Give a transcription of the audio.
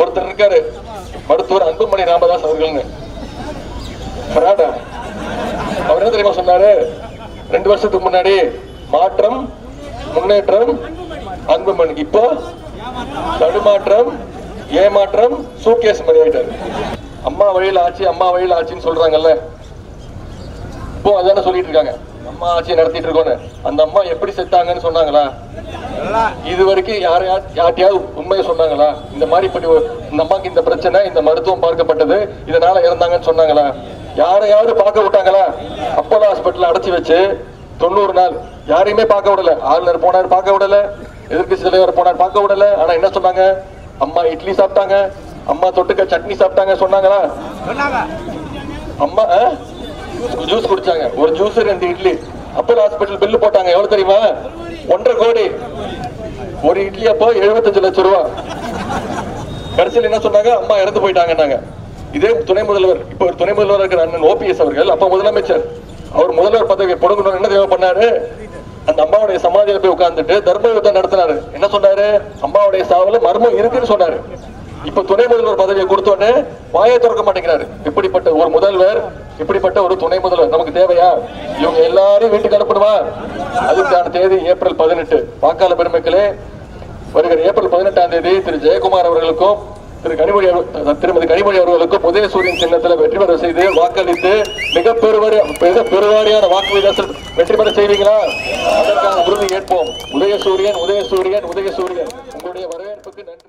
ஒருத்தர் இருக்காரு, மருத்துவர் அன்புமணி ராமதாஸ் அவர்கள்னு. அவர் என்ன தெரியுமா சொன்னாரு? 2 வருஷத்துக்கு முன்னாடி மாற்றம், முன்னேற்றம், அன்புமணி. இப்போ தடுமாற்றம், ஏமாற்றம், சூட்கேஸ் மாதிரி ஆயிட்டாரு. அம்மா வழியில் ஆட்சி, அம்மா வழியில் ஆட்சின்னு சொல்றாங்கல்ல, இப்போ அதான சொல்லிட்டு இருக்காங்க. அம்மா ஆட்சி நடத்திட்டு இருக்கோன்னு. அந்த அம்மா எப்படி செத்தாங்கன்னு சொன்னாங்களா? இது வரைக்கும் யார்ட்டையாவது உண்மையை சொன்னாங்களா? இந்த மாதிரி இந்த அம்மாக்கு இந்த பிரச்சனை, இந்த மருத்துவம் பார்க்கப்பட்டது, இதனால இறந்தாங்கன்னு சொன்னாங்களா? யாரையாவது பார்க்க விட்டாங்களா? அப்போலோ ஹாஸ்பிட்டல் அடைச்சி வச்சு 90 நாள் யாரையுமே பார்க்க விடல. ஆளுநர் போனார், பார்க்க விடல. எதிர்கட்சி தலைவர் போனார், பார்க்க விடல. ஆனா என்ன சொன்னாங்க? அம்மா இட்லி சாப்பிட்டாங்க, அம்மா தொட்டுக்க சட்னி சாப்பிட்டாங்க சொன்னாங்களா? அம்மா ஜூஸ் குடிச்சாங்க. ஒரு juice 2 idli. Apollo hospital bill போட்டாங்க. எவ்வளவு தெரியுமா? 1.5 கோடி. ஒரு இட்லி அப்போ 75 லட்சம் ரூபாய். கடைசியில் என்ன சொன்னாங்க? அம்மா இறந்து போயிட்டாங்க. இதே துணை முதல்வர், இப்ப ஒரு துணை முதல்வர் இருக்கிற அண்ணன் OPS அவர்கள், அப்ப முதலமைச்சர், அவர் முதல்வர் பதவியை பொடுங்கணும் என்ன தேவை பண்ணாரு? அந்த அம்மாவுடைய சமாதியில போய் உட்கார்ந்துட்டு தர்ம யுத்தம் நடத்தினாரு. என்ன சொன்னாரு? அம்மாவுடைய சாவுல மர்மம் இருக்குன்னு சொன்னாரு. இப்ப துணை முதல்வர் பதவியை கொடுத்தோன்னு வாயை திறக்க மாட்டேங்கிறாரு. இப்படிப்பட்ட ஒரு முதல்வர், இப்படிப்பட்ட ஒரு துணை முதல்வர் நமக்கு தேவையா? இவங்க எல்லாரையும் வீட்டுக்கு அனுப்பணுமா? அதுக்கான தேதி ஏப்ரல் 18. வாக்காளர் பெருமக்களே, வருகிற ஏப்ரல் 18ஆம் தேதி திரு ஜெயக்குமார் அவர்களுக்கும் திருமதி கனிமொழி அவர்களுக்கும் உதயசூரியன் சின்னத்தில் வெற்றி பெற செய்து வாக்களித்து மிக பெருவாரியான வாக்கு வித்தியாசம் வெற்றி பெற செய்வீங்களா? அதற்கான உறுதி ஏற்போம். உதயசூரியன், உதயசூரியன், உதயசூரியன். உங்களுடைய வரவேற்புக்கு நன்றி.